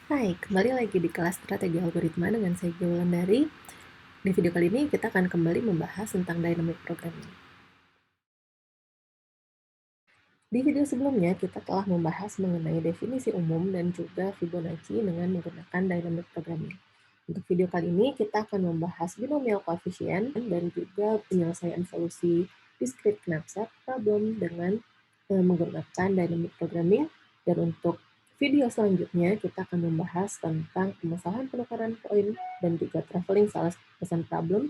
Hai, kembali lagi di kelas strategi algoritma dengan saya Wulandari. Di video kali ini kita akan kembali membahas tentang dynamic programming. Di video sebelumnya kita telah membahas mengenai definisi umum dan juga Fibonacci dengan menggunakan dynamic programming. Untuk video kali ini kita akan membahas binomial coefficient dan juga penyelesaian solusi discrete knapsack problem dengan menggunakan dynamic programming. Dan untuk video selanjutnya kita akan membahas tentang permasalahan penukaran poin dan juga traveling salah pesan problem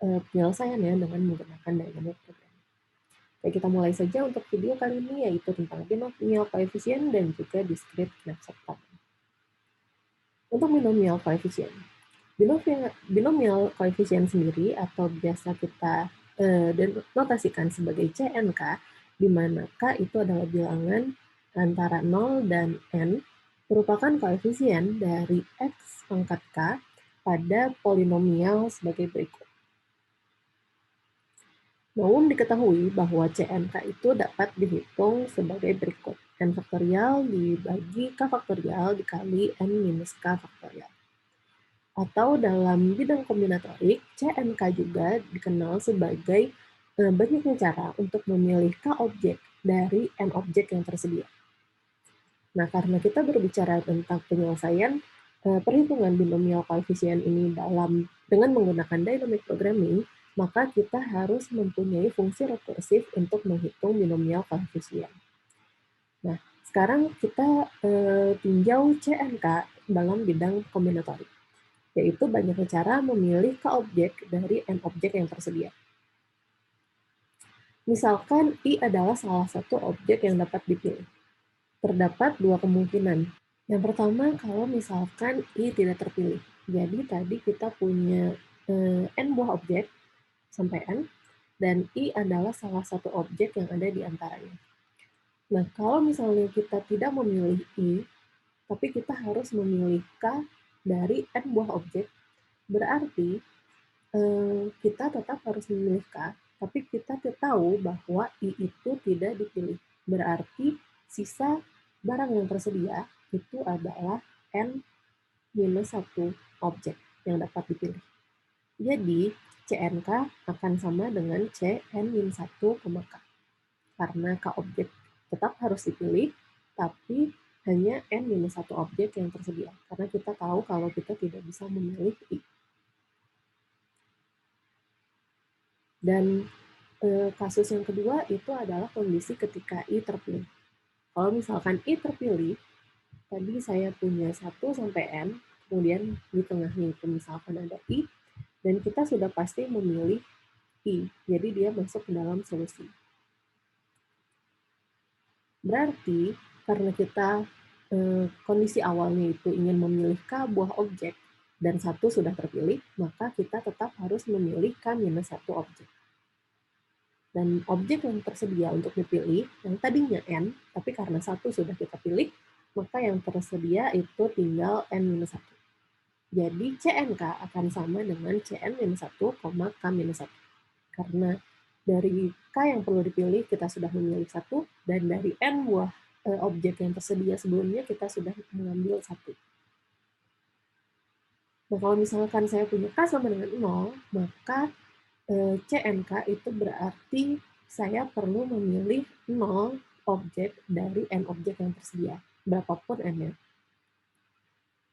penyelesaiannya dengan menggunakan dynamic programming. Baik, kita mulai saja untuk video kali ini, yaitu tentang binomial coefficient dan juga discrete knapsack problem. Untuk binomial coefficient, binomial coefficient sendiri atau biasa kita notasikan sebagai CNK, di mana K itu adalah bilangan antara 0 dan N, merupakan koefisien dari X pangkat K pada polinomial sebagai berikut. Namun diketahui bahwa CNK itu dapat dihitung sebagai berikut. N faktorial dibagi K faktorial dikali N minus K faktorial. Atau dalam bidang kombinatorik, CNK juga dikenal sebagai banyaknya cara untuk memilih K objek dari N objek yang tersedia. Nah, karena kita berbicara tentang penyelesaian perhitungan binomial coefficient ini dengan menggunakan dynamic programming, maka kita harus mempunyai fungsi rekursif untuk menghitung binomial coefficient. Nah, sekarang kita tinjau CNK dalam bidang kombinatorik, yaitu banyaknya cara memilih K objek dari N objek yang tersedia. Misalkan I adalah salah satu objek yang dapat dipilih. Terdapat dua kemungkinan. Yang pertama, kalau misalkan I tidak terpilih. Jadi tadi kita punya N buah objek sampai N, dan I adalah salah satu objek yang ada di antaranya. Nah, kalau misalnya kita tidak memilih I, tapi kita harus memilih K dari N buah objek, berarti kita tetap harus memilih K, tapi kita tahu bahwa I itu tidak dipilih. Berarti sisa barang yang tersedia itu adalah N minus 1 objek yang dapat dipilih. Jadi, CNK akan sama dengan CN-1, K. Karena K objek tetap harus dipilih, tapi hanya N-1 objek yang tersedia. Karena kita tahu kalau kita tidak bisa memilih I. Dan kasus yang kedua itu adalah kondisi ketika I terpilih. Kalau misalkan I terpilih, tadi saya punya 1 sampai N, kemudian di tengahnya itu misalkan ada I, dan kita sudah pasti memilih I, jadi dia masuk ke dalam solusi. Berarti karena kita kondisi awalnya itu ingin memilih K buah objek dan 1 sudah terpilih, maka kita tetap harus memilih K-1 objek. Dan objek yang tersedia untuk dipilih, yang tadinya N, tapi karena 1 sudah kita pilih, maka yang tersedia itu tinggal N-1. Jadi CNK akan sama dengan CN-1, K-1. Karena dari K yang perlu dipilih, kita sudah memilih 1, dan dari N buah objek yang tersedia sebelumnya, kita sudah mengambil 1. Nah, kalau misalkan saya punya K sama dengan 0, maka CNK itu berarti saya perlu memilih 0 objek dari N objek yang tersedia, berapapun N-nya.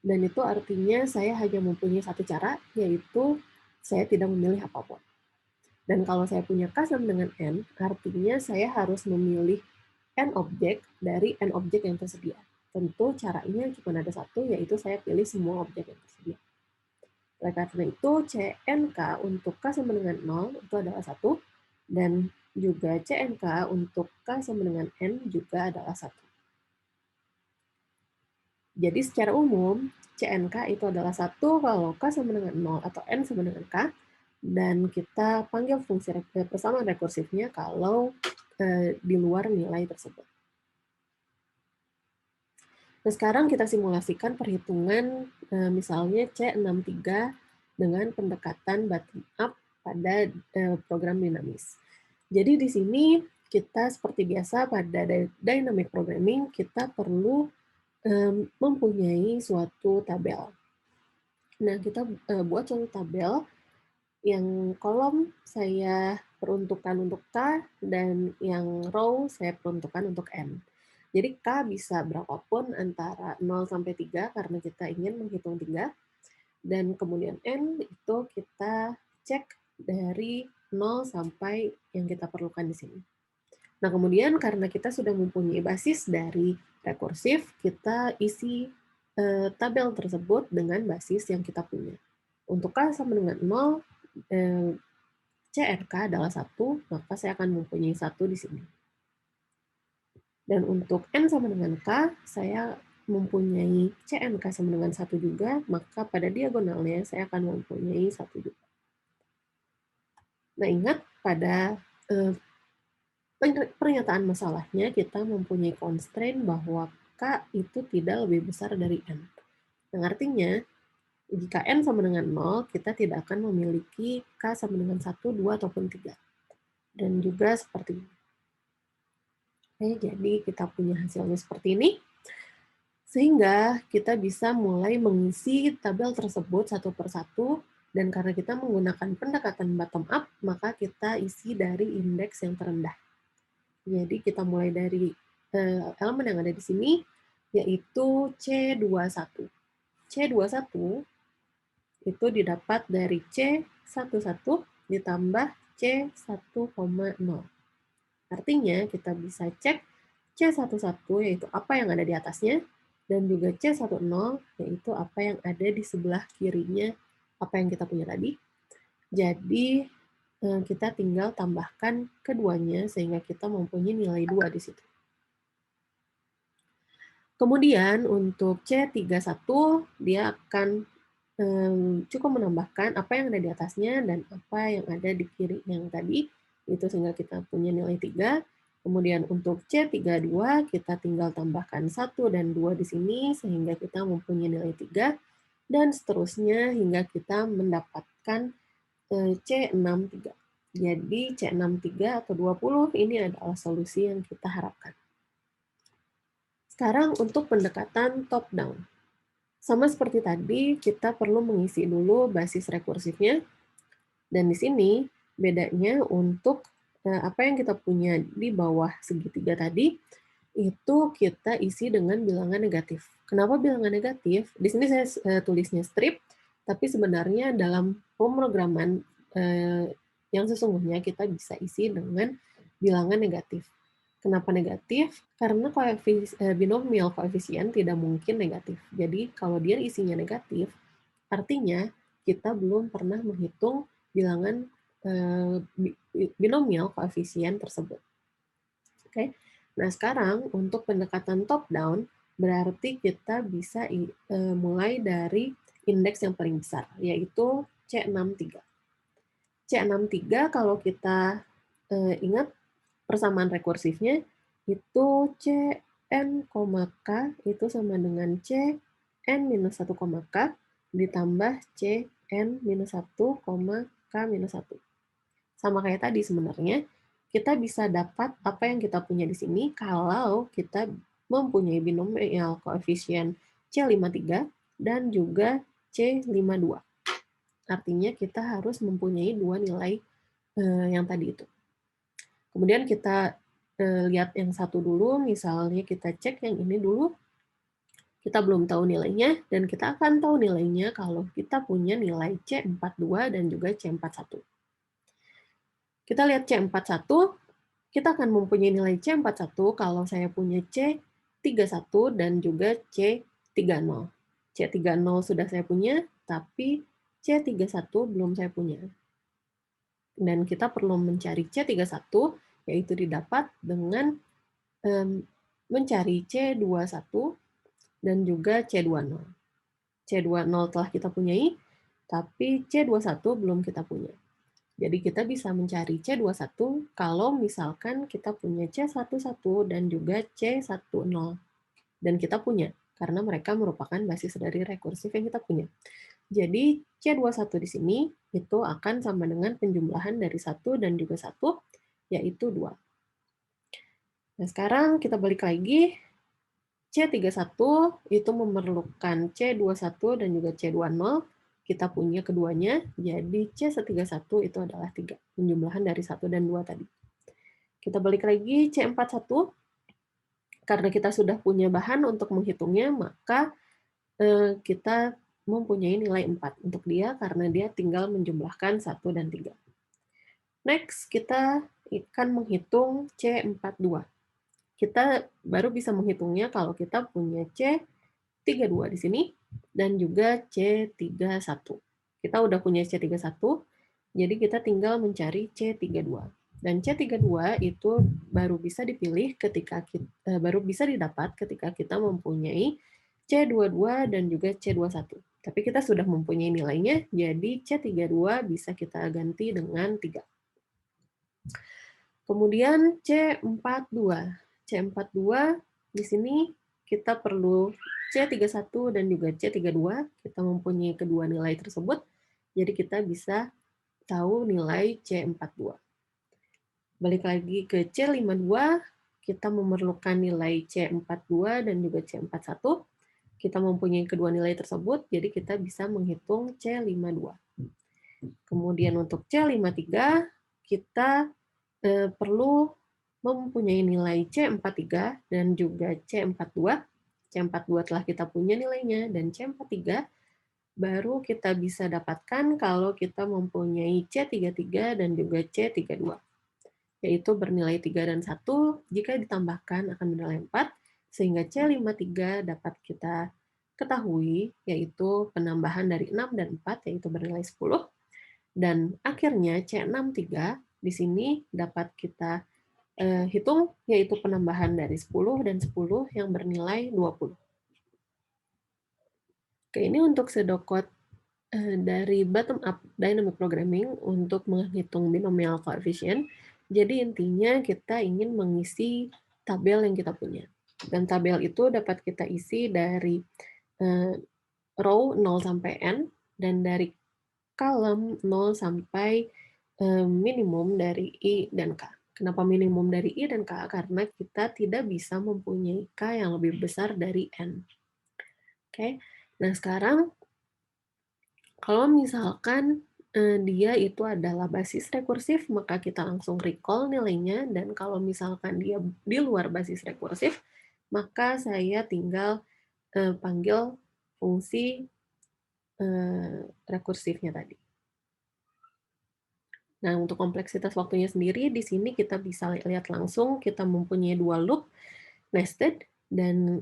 Dan itu artinya saya hanya mempunyai satu cara, yaitu saya tidak memilih apapun. Dan kalau saya punya K sama dengan N, artinya saya harus memilih N objek dari N objek yang tersedia. Tentu caranya cuma ada satu, yaitu saya pilih semua objek yang tersedia. Oleh karena itu, CNK untuk K sama dengan 0 itu adalah 1, dan juga CNK untuk K sama dengan N juga adalah 1. Jadi secara umum, CNK itu adalah 1 kalau K sama dengan 0 atau N sama dengan K, dan kita panggil fungsi persamaan rekursifnya kalau di luar nilai tersebut. Nah, sekarang kita simulasikan perhitungan misalnya C63 dengan pendekatan bottom up pada program dinamis. Jadi di sini kita seperti biasa pada dynamic programming, kita perlu mempunyai suatu tabel. Nah, kita, buat suatu tabel yang kolom saya peruntukkan untuk K dan yang row saya peruntukkan untuk N. Jadi K bisa berapapun antara 0 sampai 3 karena kita ingin menghitung 3, dan kemudian N itu kita cek dari 0 sampai yang kita perlukan di sini. Nah, kemudian karena kita sudah mempunyai basis dari rekursif, kita isi tabel tersebut dengan basis yang kita punya. Untuk K sama dengan 0, CNK adalah 1, maka saya akan mempunyai 1 di sini. Dan untuk N sama dengan K, saya mempunyai CNK sama dengan 1 juga, maka pada diagonalnya saya akan mempunyai 1 juga. Nah, ingat pada pernyataan masalahnya kita mempunyai constraint bahwa K itu tidak lebih besar dari N. Yang artinya, jika N sama dengan 0, kita tidak akan memiliki K sama dengan 1, 2, ataupun 3. Dan juga seperti ini. Oke, jadi kita punya hasilnya seperti ini. Sehingga kita bisa mulai mengisi tabel tersebut satu per satu, dan karena kita menggunakan pendekatan bottom up, maka kita isi dari indeks yang terendah. Jadi kita mulai dari elemen yang ada di sini, yaitu C21. C21 itu didapat dari C11 ditambah C1,0. Artinya kita bisa cek C11 yaitu apa yang ada di atasnya, dan juga C10 yaitu apa yang ada di sebelah kirinya apa yang kita punya tadi. Jadi kita tinggal tambahkan keduanya sehingga kita mempunyai nilai 2 di situ. Kemudian untuk C31 dia akan cukup menambahkan apa yang ada di atasnya dan apa yang ada di kiri yang tadi, itu sehingga kita punya nilai 3. Kemudian untuk C32 kita tinggal tambahkan 1 dan 2 di sini sehingga kita mempunyai nilai 3, dan seterusnya hingga kita mendapatkan C63. Jadi C63 atau 20 ini adalah solusi yang kita harapkan. Sekarang untuk pendekatan top down. Sama seperti tadi, kita perlu mengisi dulu basis rekursifnya. Dan di sini bedanya untuk apa yang kita punya di bawah segitiga tadi, itu kita isi dengan bilangan negatif. Kenapa bilangan negatif? Di sini saya tulisnya strip, tapi sebenarnya dalam pemrograman yang sesungguhnya kita bisa isi dengan bilangan negatif. Kenapa negatif? Karena binomial koefisien tidak mungkin negatif. Jadi kalau dia isinya negatif, artinya kita belum pernah menghitung bilangan binomial koefisien tersebut. Oke. Nah, sekarang untuk pendekatan top down berarti kita bisa mulai dari indeks yang paling besar, yaitu C63. C63 kalau kita ingat persamaan rekursifnya itu Cn, K itu sama dengan Cn-1, K ditambah Cn-1, K-1. Sama kayak tadi sebenarnya, kita bisa dapat apa yang kita punya di sini kalau kita mempunyai binomial koefisien C53 dan juga C52. Artinya kita harus mempunyai dua nilai yang tadi itu. Kemudian kita lihat yang satu dulu, misalnya kita cek yang ini dulu. Kita belum tahu nilainya, dan kita akan tahu nilainya kalau kita punya nilai C42 dan juga C41. Kita lihat C41, kita akan mempunyai nilai C41 kalau saya punya C31 dan juga C30. C30 sudah saya punya, tapi C31 belum saya punya. Dan kita perlu mencari C31, yaitu didapat dengan mencari C21 dan juga C20. C20 telah kita punyai, tapi C21 belum kita punya. Jadi kita bisa mencari C21 kalau misalkan kita punya C11 dan juga C10. Dan kita punya, karena mereka merupakan basis dari rekursif yang kita punya. Jadi C21 di sini itu akan sama dengan penjumlahan dari 1 dan juga 1, yaitu 2. Nah, sekarang kita balik lagi. C31 itu memerlukan C21 dan juga C20. Kita punya keduanya, jadi C31 itu adalah 3, penjumlahan dari 1 dan 2 tadi. Kita balik lagi C41, karena kita sudah punya bahan untuk menghitungnya, maka kita mempunyai nilai 4 untuk dia, karena dia tinggal menjumlahkan 1 dan 3. Next, kita akan menghitung C42. Kita baru bisa menghitungnya kalau kita punya C32 di sini, dan juga C31. Kita udah punya C31, jadi kita tinggal mencari C32. Dan C32 itu baru bisa dipilih ketika baru bisa didapat ketika kita mempunyai C22 dan juga C21. Tapi kita sudah mempunyai nilainya, jadi C32 bisa kita ganti dengan 3. Kemudian C42. C42 di sini kita perlu C31 dan juga C32. Kita mempunyai kedua nilai tersebut, jadi kita bisa tahu nilai C42. Balik lagi ke C52, kita memerlukan nilai C42 dan juga C41. Kita mempunyai kedua nilai tersebut, jadi kita bisa menghitung C52. Kemudian untuk C53, kita perlu mempunyai nilai C43 dan juga C42. C42 telah kita punya nilainya, dan C43 baru kita bisa dapatkan kalau kita mempunyai C33 dan juga C32, yaitu bernilai 3 dan 1, jika ditambahkan akan bernilai 4, sehingga C53 dapat kita ketahui, yaitu penambahan dari 6 dan 4, yaitu bernilai 10, dan akhirnya C63 di sini dapat kita hitung, yaitu penambahan dari 10 dan 10 yang bernilai 20. Oke, ini untuk sedokot dari bottom up dynamic programming untuk menghitung binomial coefficient. Jadi intinya kita ingin mengisi tabel yang kita punya. Dan tabel itu dapat kita isi dari row 0 sampai n, dan dari kolom 0 sampai minimum dari I dan K. Kenapa minimum dari I dan K? Karena kita tidak bisa mempunyai K yang lebih besar dari N. Oke, nah sekarang kalau misalkan dia itu adalah basis rekursif, maka kita langsung recall nilainya, dan kalau misalkan dia di luar basis rekursif, maka saya tinggal panggil fungsi rekursifnya tadi. Nah, untuk kompleksitas waktunya sendiri, di sini kita bisa lihat langsung kita mempunyai 2 loop nested, dan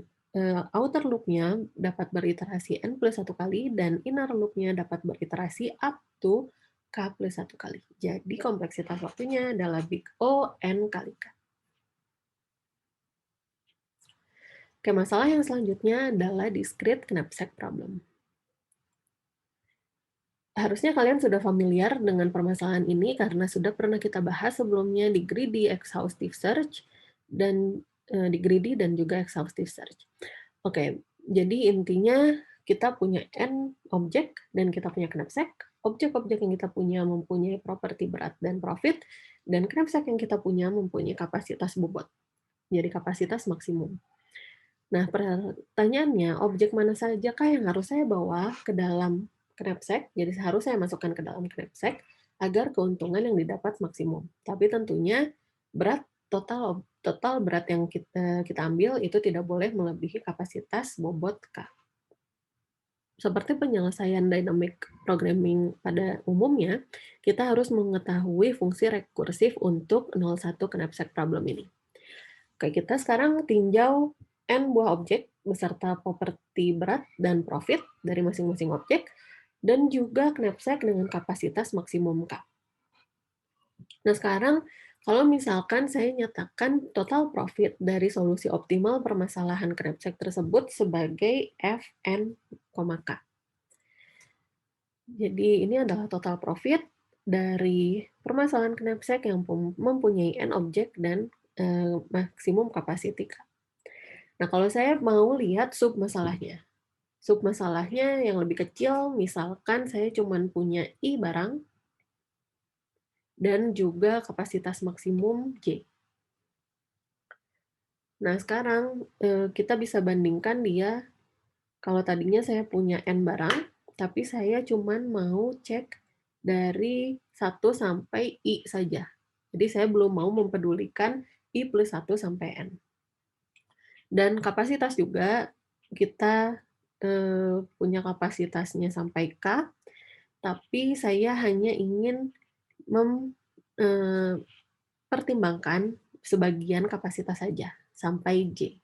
outer loop-nya dapat beriterasi n plus 1 kali, dan inner loop-nya dapat beriterasi up to k plus 1 kali. Jadi kompleksitas waktunya adalah big O n kali k. Oke, masalah yang selanjutnya adalah discrete knapsack problem. Harusnya kalian sudah familiar dengan permasalahan ini karena sudah pernah kita bahas sebelumnya di greedy exhaustive search dan di greedy dan juga exhaustive search. Oke, jadi intinya kita punya n objek dan kita punya knapsack. Objek-objek yang kita punya mempunyai properti berat dan profit, dan knapsack yang kita punya mempunyai kapasitas bobot. Jadi kapasitas maksimum. Nah, pertanyaannya, objek mana sajakah yang harus saya bawa ke dalam knapsack? Jadi harus saya masukkan ke dalam knapsack agar keuntungan yang didapat maksimum. Tapi tentunya berat total berat yang kita ambil itu tidak boleh melebihi kapasitas bobot K. Seperti penyelesaian dynamic programming pada umumnya, kita harus mengetahui fungsi rekursif untuk 01 knapsack problem ini. Oke, kita sekarang tinjau n buah objek beserta properti berat dan profit dari masing-masing objek, dan juga knapsack dengan kapasitas maksimum K. Nah, sekarang kalau misalkan saya nyatakan total profit dari solusi optimal permasalahan knapsack tersebut sebagai Fn, K. Jadi ini adalah total profit dari permasalahan knapsack yang mempunyai n objek dan maksimum capacity K. Nah, kalau saya mau lihat sub masalahnya yang lebih kecil, misalkan saya cuma punya I barang dan juga kapasitas maksimum J. Nah, sekarang, kita bisa bandingkan dia kalau tadinya saya punya N barang, tapi saya cuman mau cek dari 1 sampai I saja. Jadi saya belum mau mempedulikan I plus 1 sampai N. Dan kapasitas juga kita, punya kapasitasnya sampai K, tapi saya hanya ingin mempertimbangkan sebagian kapasitas saja, sampai J.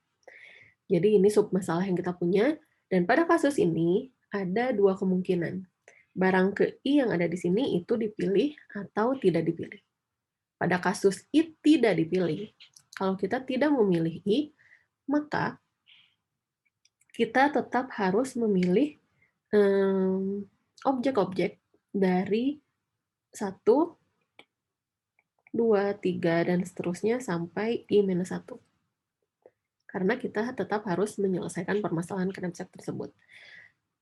Jadi ini submasalah yang kita punya, dan pada kasus ini ada 2 kemungkinan. Barang ke I yang ada di sini itu dipilih atau tidak dipilih. Pada kasus I tidak dipilih, kalau kita tidak memilih I, maka kita tetap harus memilih objek-objek dari 1, 2, 3, dan seterusnya sampai I-1. Karena kita tetap harus menyelesaikan permasalahan knapsack tersebut.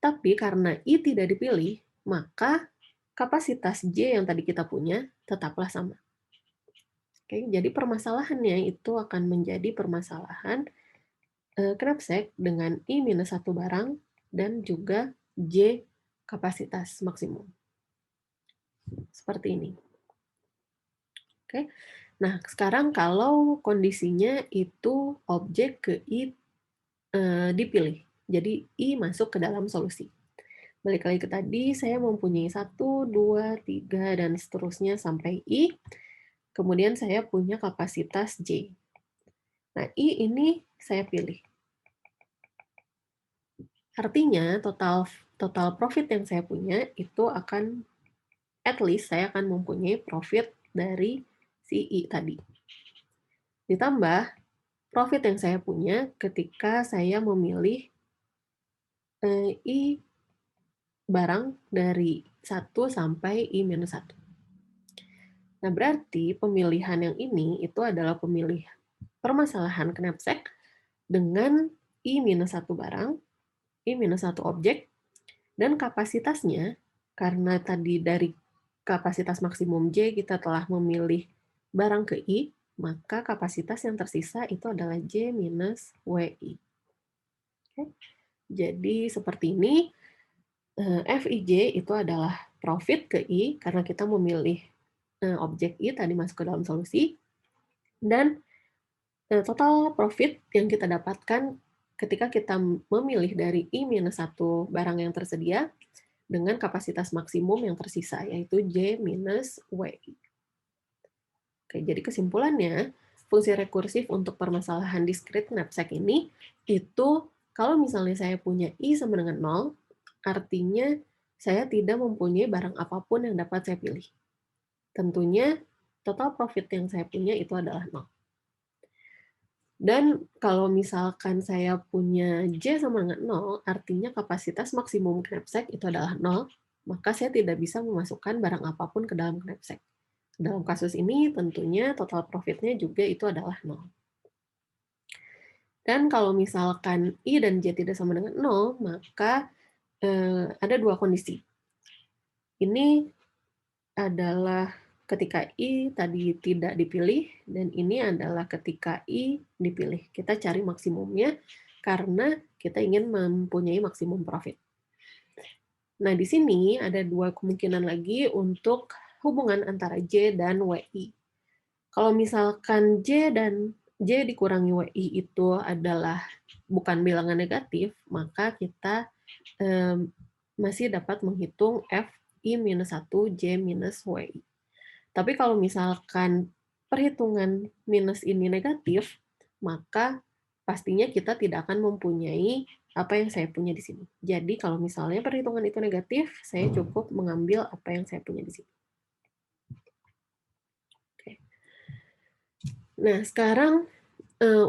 Tapi karena I tidak dipilih, maka kapasitas J yang tadi kita punya tetaplah sama. Oke, jadi permasalahannya itu akan menjadi permasalahan knapsack dengan I-1 barang dan juga J kapasitas maksimum. Seperti ini. Oke. Nah, sekarang kalau kondisinya itu objek ke I dipilih. Jadi I masuk ke dalam solusi. Balik lagi ke tadi, saya mempunyai 1, 2, 3, dan seterusnya sampai I. Kemudian saya punya kapasitas J. Nah, I ini saya pilih. Artinya total profit yang saya punya itu akan, at least saya akan mempunyai profit dari si I tadi. Ditambah profit yang saya punya ketika saya memilih I barang dari 1 sampai I-1. Nah, berarti pemilihan yang ini itu adalah pemilih permasalahan knapsack dengan I-1 barang, I-1 objek, dan kapasitasnya, karena tadi dari kapasitas maksimum J kita telah memilih barang ke I, maka kapasitas yang tersisa itu adalah J minus WI. Oke. Jadi seperti ini, FIJ itu adalah profit ke I, karena kita memilih objek I tadi masuk ke dalam solusi, dan total profit yang kita dapatkan ketika kita memilih dari I-1 barang yang tersedia dengan kapasitas maksimum yang tersisa, yaitu J minus WI. Oke, jadi kesimpulannya, fungsi rekursif untuk permasalahan discrete knapsack ini, itu kalau misalnya saya punya I sama dengan 0, artinya saya tidak mempunyai barang apapun yang dapat saya pilih. Tentunya, total profit yang saya punya itu adalah 0. Dan kalau misalkan saya punya J sama dengan 0, artinya kapasitas maksimum knapsack itu adalah 0, maka saya tidak bisa memasukkan barang apapun ke dalam knapsack. Dalam kasus ini tentunya total profit-nya juga itu adalah 0. Dan kalau misalkan I dan J tidak sama dengan 0, maka ada 2 kondisi. Ini adalah ketika I tadi tidak dipilih, dan ini adalah ketika I dipilih. Kita cari maksimumnya karena kita ingin mempunyai maksimum profit. Nah, di sini ada 2 kemungkinan lagi untuk hubungan antara J dan WI. Kalau misalkan J dikurangi WI itu adalah bukan bilangan negatif, maka kita masih dapat menghitung FI-1 J minus WI. Tapi kalau misalkan perhitungan minus ini negatif, maka pastinya kita tidak akan mempunyai apa yang saya punya di sini. Jadi kalau misalnya perhitungan itu negatif, saya cukup mengambil apa yang saya punya di sini. Oke. Nah, sekarang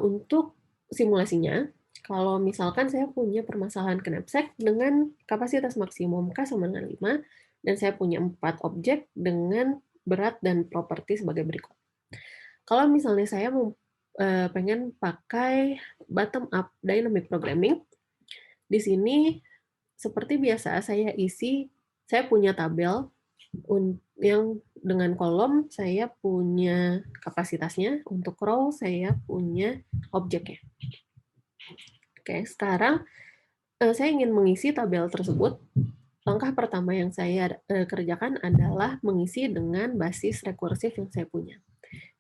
untuk simulasinya, kalau misalkan saya punya permasalahan knapsack dengan kapasitas maksimum K sama dengan 5, dan saya punya 4 objek dengan berat dan properti sebagai berikut. Kalau misalnya saya mau pengen pakai bottom up dynamic programming, di sini seperti biasa saya punya tabel yang dengan kolom saya punya kapasitasnya, untuk row saya punya objeknya. Oke, sekarang saya ingin mengisi tabel tersebut. Langkah pertama yang saya kerjakan adalah mengisi dengan basis rekursif yang saya punya.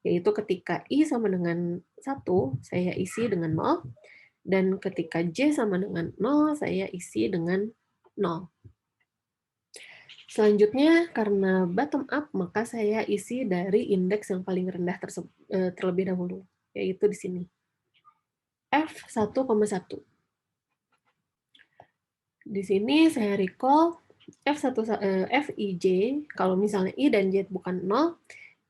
Yaitu ketika I sama dengan 1, saya isi dengan 0, dan ketika J sama dengan 0, saya isi dengan 0. Selanjutnya, karena bottom up, maka saya isi dari indeks yang paling rendah terlebih dahulu, yaitu di sini. F1,1. Di sini saya recall Fij, kalau misalnya I dan J bukan 0,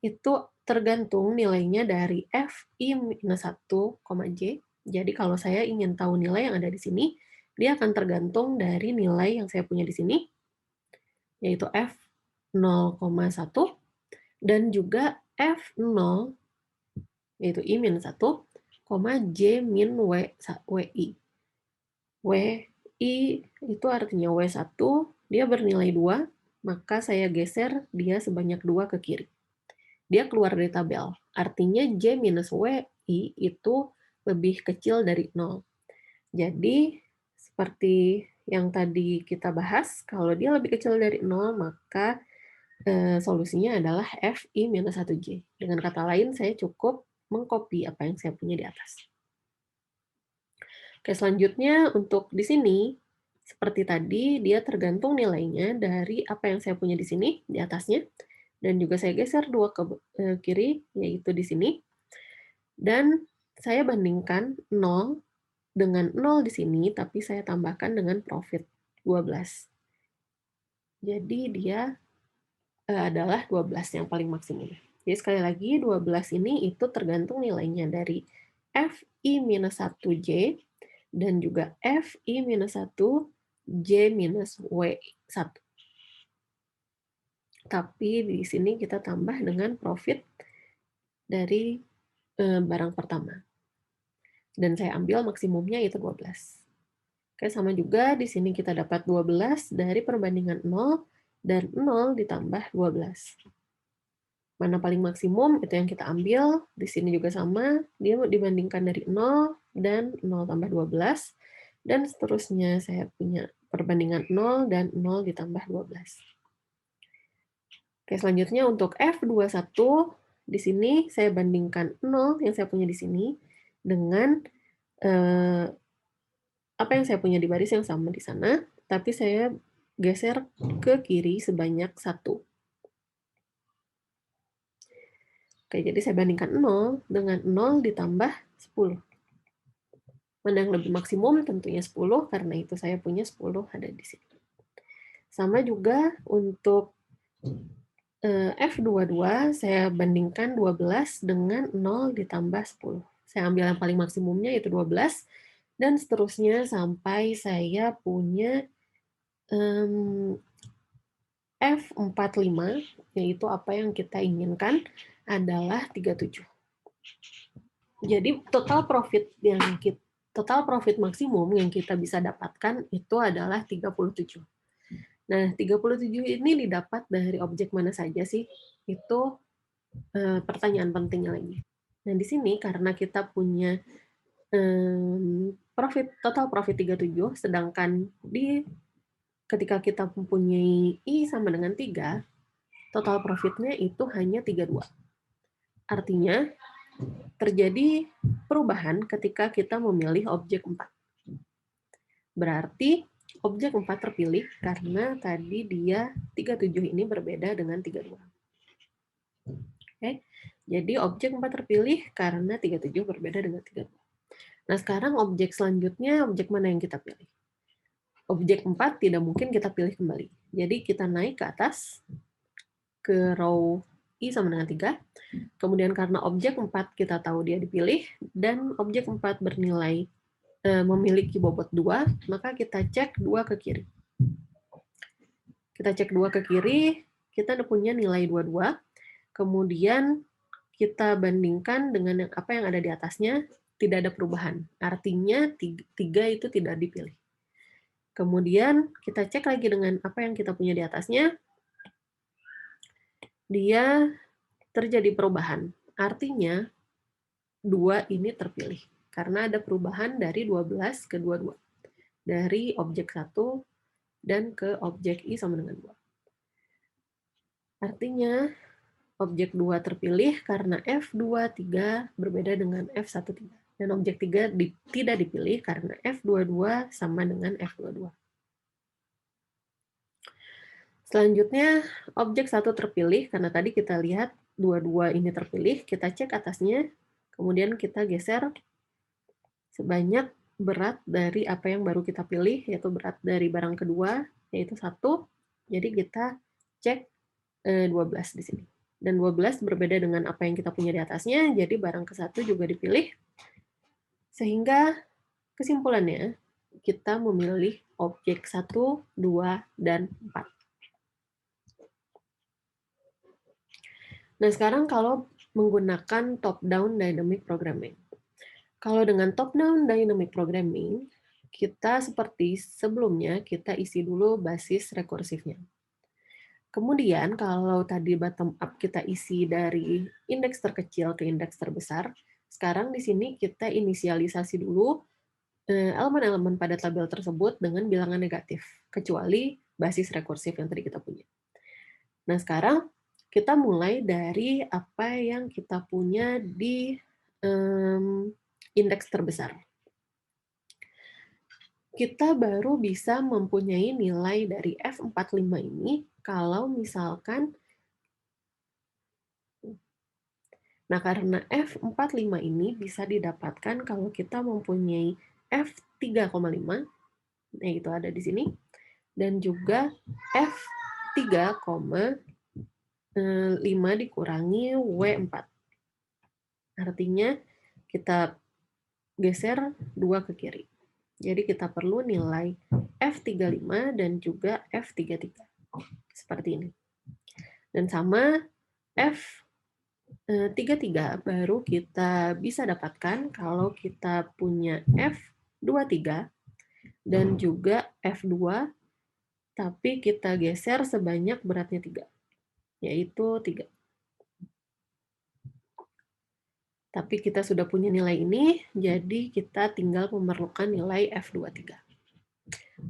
itu tergantung nilainya dari Fi-1, J. Jadi kalau saya ingin tahu nilai yang ada di sini, dia akan tergantung dari nilai yang saya punya di sini, yaitu F0,1, dan juga F0, yaitu I-1, J-WI. WI itu artinya W1, dia bernilai 2, maka saya geser dia sebanyak 2 ke kiri. Dia keluar dari tabel. Artinya J-WI itu lebih kecil dari 0. Jadi, seperti yang tadi kita bahas, kalau dia lebih kecil dari 0, maka solusinya adalah Fi-1J. Dengan kata lain, saya cukup mengcopy apa yang saya punya di atas. Oke, selanjutnya untuk di sini, seperti tadi, dia tergantung nilainya dari apa yang saya punya di sini, di atasnya, dan juga saya geser 2 ke kiri, yaitu di sini, dan saya bandingkan 0 dengan 0 di sini, tapi saya tambahkan dengan profit 12. Jadi dia adalah 12 yang paling maksimum. Jadi sekali lagi, 12 ini itu tergantung nilainya dari Fi-1J dan juga Fi-1J-W1. Tapi di sini kita tambah dengan profit dari barang pertama. Dan saya ambil maksimumnya itu 12. Oke, sama juga di sini kita dapat 12 dari perbandingan 0 dan 0 ditambah 12. Mana paling maksimum itu yang kita ambil. Di sini juga sama, dia dibandingkan dari 0 dan 0 tambah 12. Dan seterusnya saya punya perbandingan 0 dan 0 ditambah 12. Oke, selanjutnya untuk F21, di sini saya bandingkan 0 yang saya punya di sini dengan apa yang saya punya di baris yang sama di sana, tapi saya geser ke kiri sebanyak 1. Oke, jadi saya bandingkan 0 dengan 0 ditambah 10. Mana yang lebih maksimum? Tentunya 10, karena itu saya punya 10 ada di sini. Sama juga untuk F22, saya bandingkan 12 dengan 0 ditambah 10. Saya ambil yang paling maksimumnya, yaitu 12, dan seterusnya sampai saya punya F45, yaitu apa yang kita inginkan adalah 37. Jadi total profit maksimum yang kita bisa dapatkan itu adalah 37. Nah, 37 ini didapat dari objek mana saja sih? Itu pertanyaan pentingnya lagi. Nah, di sini karena kita punya total profit 37, sedangkan ketika kita mempunyai I sama dengan 3, total profitnya itu hanya 32. Artinya, terjadi perubahan ketika kita memilih objek 4. Berarti objek 4 terpilih karena tadi dia 37 ini berbeda dengan 32. Oke. Jadi objek 4 terpilih karena 37 berbeda dengan 32. Nah, sekarang objek selanjutnya, objek mana yang kita pilih? Objek 4 tidak mungkin kita pilih kembali. Jadi kita naik ke atas ke row I sama dengan 3. Kemudian karena objek 4 kita tahu dia dipilih, dan objek 4 bernilai memiliki bobot 2, maka kita cek 2 ke kiri. Kita cek 2 ke kiri, kita punya nilai 22, kemudian kita bandingkan dengan apa yang ada di atasnya, tidak ada perubahan. Artinya 3 itu tidak dipilih. Kemudian kita cek lagi dengan apa yang kita punya di atasnya, dia terjadi perubahan. Artinya 2 ini terpilih karena ada perubahan dari 12 ke 22. Dari objek 1 dan ke objek I sama dengan 2. Artinya objek 2 terpilih karena F23 berbeda dengan F13. Dan objek 3 tidak dipilih karena F22 sama dengan F22. Selanjutnya, objek 1 terpilih karena tadi kita lihat 22 ini terpilih, kita cek atasnya, kemudian kita geser sebanyak berat dari apa yang baru kita pilih, yaitu berat dari barang kedua, yaitu 1. Jadi kita cek 12 di sini. Dan 12 berbeda dengan apa yang kita punya di atasnya, jadi barang ke-1 juga dipilih. Sehingga kesimpulannya, kita memilih objek 1, 2, dan 4. Nah, sekarang kalau menggunakan top-down dynamic programming. Kalau dengan top-down dynamic programming, kita seperti sebelumnya, kita isi dulu basis rekursifnya. Kemudian kalau tadi bottom up kita isi dari indeks terkecil ke indeks terbesar, sekarang di sini kita inisialisasi dulu elemen-elemen pada tabel tersebut dengan bilangan negatif, kecuali basis rekursif yang tadi kita punya. Nah, sekarang kita mulai dari apa yang kita punya di indeks terbesar. Kita baru bisa mempunyai nilai dari F45 ini kalau misalkan, nah karena F45 ini bisa didapatkan kalau kita mempunyai F3,5, nah itu ada di sini, dan juga F3,5 dikurangi W4. Artinya kita geser 2 ke kiri. Jadi kita perlu nilai F35 dan juga F33. Seperti ini. Dan sama F33 baru kita bisa dapatkan kalau kita punya F23 dan juga F2, tapi kita geser sebanyak beratnya 3, yaitu 3. Tapi kita sudah punya nilai ini, jadi kita tinggal memerlukan nilai F23.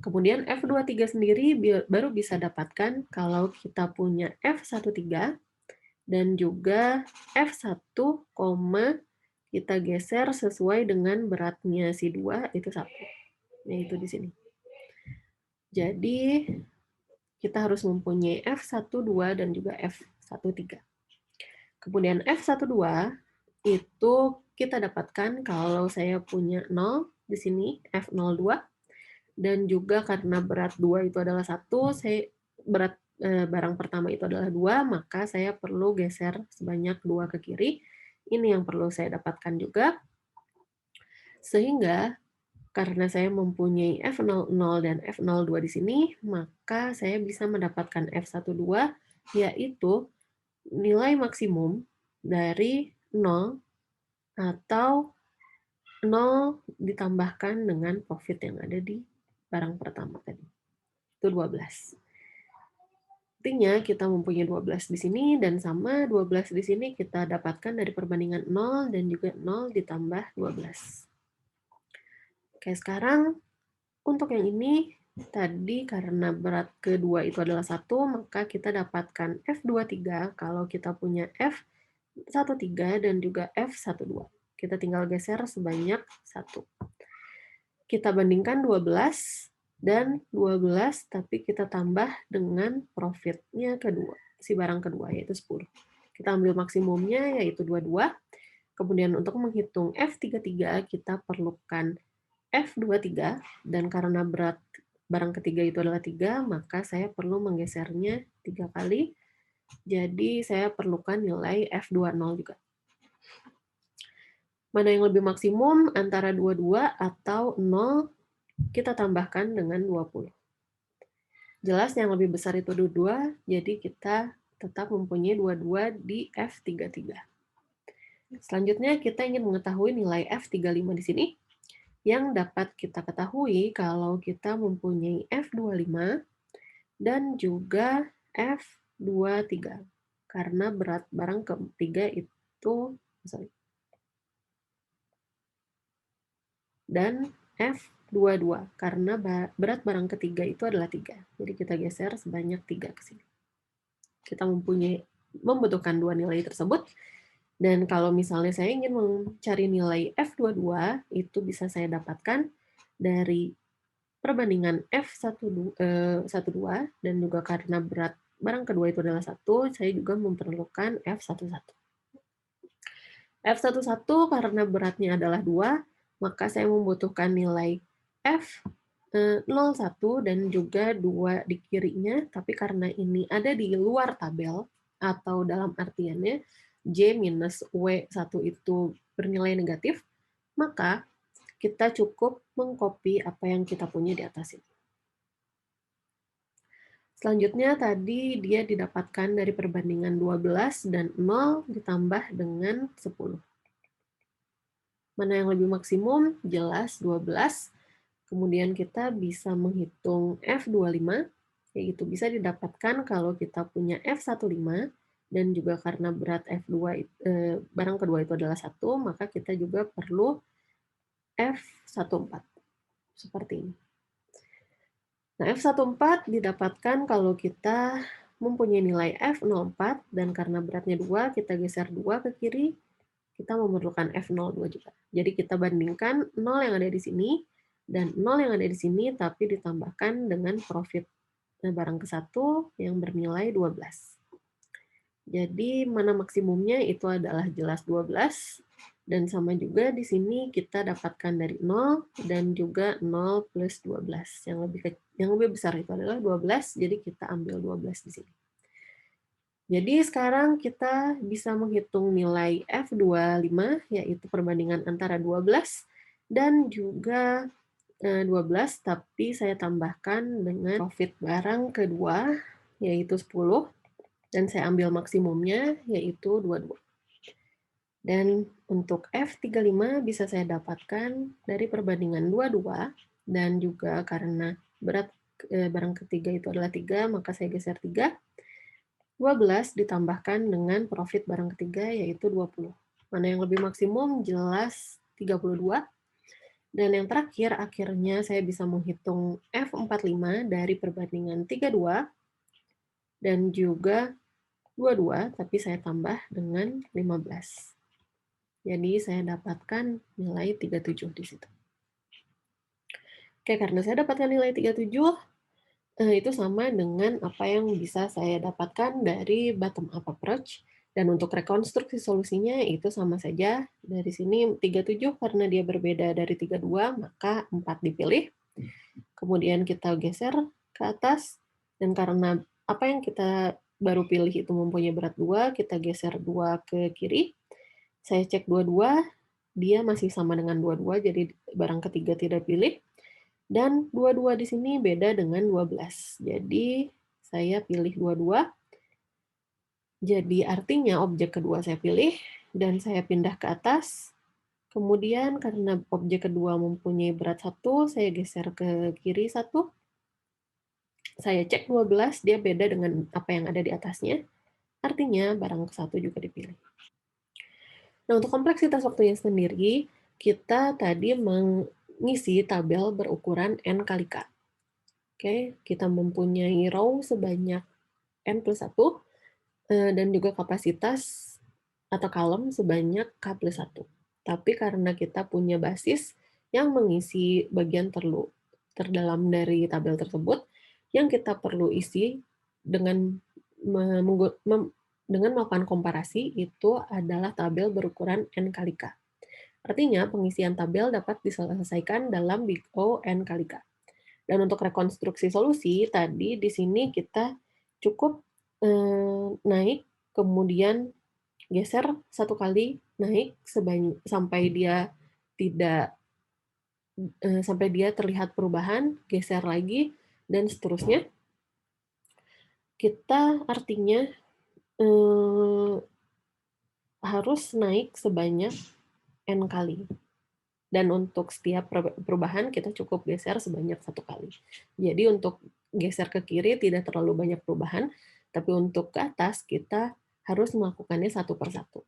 Kemudian F23 sendiri baru bisa dapatkan kalau kita punya F13 dan juga F1, kita geser sesuai dengan beratnya si 2, itu 1. Yaitu di sini. Jadi, kita harus mempunyai F12 dan juga F13. Kemudian F12 itu kita dapatkan kalau saya punya 0 di sini, F02, dan juga karena berat 2 itu adalah 1, berat barang pertama itu adalah 2, maka saya perlu geser sebanyak 2 ke kiri. Ini yang perlu saya dapatkan juga. Sehingga karena saya mempunyai F00 dan F02 di sini, maka saya bisa mendapatkan F12, yaitu nilai maksimum dari 0 atau 0 ditambahkan dengan profit yang ada di barang pertama tadi. Itu 12. Artinya kita mempunyai 12 di sini dan sama 12 di sini kita dapatkan dari perbandingan 0 dan juga 0 ditambah 12. Oke, sekarang untuk yang ini tadi karena berat kedua itu adalah 1, maka kita dapatkan F23 kalau kita punya F13 dan juga F12. Kita tinggal geser sebanyak 1. Kita bandingkan 12 dan 12, tapi kita tambah dengan profitnya kedua, si barang kedua, yaitu 10. Kita ambil maksimumnya, yaitu 22. Kemudian untuk menghitung F33, kita perlukan F23, dan karena berat barang ketiga itu adalah 3, maka saya perlu menggesernya 3 kali. Jadi saya perlukan nilai F20 juga. Mana yang lebih maksimum antara 22 atau 0, kita tambahkan dengan 20. Jelas yang lebih besar itu 22, jadi kita tetap mempunyai 22 di F33. Selanjutnya kita ingin mengetahui nilai F35 di sini. Yang dapat kita ketahui kalau kita mempunyai F25 dan juga F23. karena berat barang ketiga itu, sorry, dan F22 karena berat barang ketiga itu adalah 3. Jadi kita geser sebanyak 3 ke sini. Kita membutuhkan dua nilai tersebut, dan kalau misalnya saya ingin mencari nilai F22, itu bisa saya dapatkan dari perbandingan F12, dan juga karena berat barang kedua itu adalah 1, saya juga memerlukan F11. F11 karena beratnya adalah 2, maka saya membutuhkan nilai F01 dan juga 2 di kirinya, tapi karena ini ada di luar tabel, atau dalam artiannya J minus W1 itu bernilai negatif, maka kita cukup mengcopy apa yang kita punya di atas ini. Selanjutnya tadi dia didapatkan dari perbandingan 12 dan 0 ditambah dengan 10. Mana yang lebih maksimum? Jelas 12. Kemudian kita bisa menghitung F25, yaitu bisa didapatkan kalau kita punya F15, dan juga karena berat barang kedua itu adalah 1, maka kita juga perlu F14. Seperti ini. Nah, F14 didapatkan kalau kita mempunyai nilai F04, dan karena beratnya 2, kita geser 2 ke kiri, kita memerlukan F02 juga. Jadi kita bandingkan 0 yang ada di sini dan 0 yang ada di sini, tapi ditambahkan dengan profit barang ke-1 yang bernilai 12. Jadi mana maksimumnya itu adalah jelas 12, dan sama juga di sini kita dapatkan dari 0 dan juga 0 plus 12. Yang lebih besar itu adalah 12, jadi kita ambil 12 di sini. Jadi sekarang kita bisa menghitung nilai F25, yaitu perbandingan antara 12 dan juga 12, tapi saya tambahkan dengan profit barang kedua, yaitu 10, dan saya ambil maksimumnya, yaitu 22. Dan untuk F35 bisa saya dapatkan dari perbandingan 22, dan juga karena berat barang ketiga itu adalah 3, maka saya geser 3. 12 ditambahkan dengan profit barang ketiga, yaitu 20. Mana yang lebih maksimum? Jelas 32. Dan yang terakhir, akhirnya saya bisa menghitung F45 dari perbandingan 32 dan juga 22, tapi saya tambah dengan 15. Jadi saya dapatkan nilai 37 di situ. Oke, karena saya dapatkan nilai 37, itu sama dengan apa yang bisa saya dapatkan dari bottom up approach. Dan untuk rekonstruksi solusinya itu sama saja. Dari sini 37 karena dia berbeda dari 32, maka 4 dipilih. Kemudian kita geser ke atas, dan karena apa yang kita baru pilih itu mempunyai berat 2, kita geser 2 ke kiri. Saya cek 22, dia masih sama dengan 22, jadi barang ketiga tidak pilih. Dan 22 di sini beda dengan 12. Jadi saya pilih 22. Jadi artinya objek kedua saya pilih dan saya pindah ke atas. Kemudian karena objek kedua mempunyai berat 1, saya geser ke kiri 1. Saya cek 12, dia beda dengan apa yang ada di atasnya. Artinya barang ke-1 juga dipilih. Nah, untuk kompleksitas waktunya sendiri, kita tadi mengisi tabel berukuran N kali K. Oke, kita mempunyai row sebanyak N plus 1, dan juga kapasitas atau column sebanyak K plus 1. Tapi karena kita punya basis yang mengisi bagian terdalam dari tabel tersebut, yang kita perlu isi dengan melakukan komparasi itu adalah tabel berukuran N kali K. Artinya, pengisian tabel dapat diselesaikan dalam Big O N kali K. Dan untuk rekonstruksi solusi, tadi di sini kita cukup naik, kemudian geser 1 kali, naik sampai dia terlihat perubahan, geser lagi, dan seterusnya. Kita artinya harus naik sebanyak N kali. Dan untuk setiap perubahan kita cukup geser sebanyak 1 kali. Jadi untuk geser ke kiri tidak terlalu banyak perubahan, tapi untuk ke atas kita harus melakukannya satu persatu.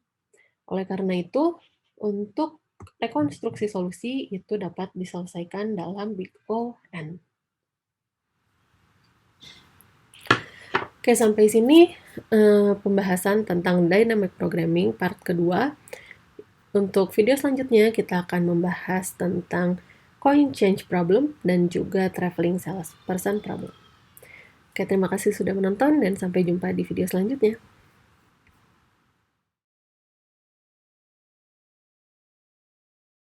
Oleh karena itu, untuk rekonstruksi solusi itu dapat diselesaikan dalam Big O N. Oke, sampai sini pembahasan tentang Dynamic Programming part kedua. Untuk video selanjutnya kita akan membahas tentang Coin Change Problem dan juga Traveling Salesperson Problem. Oke, terima kasih sudah menonton dan sampai jumpa di video selanjutnya.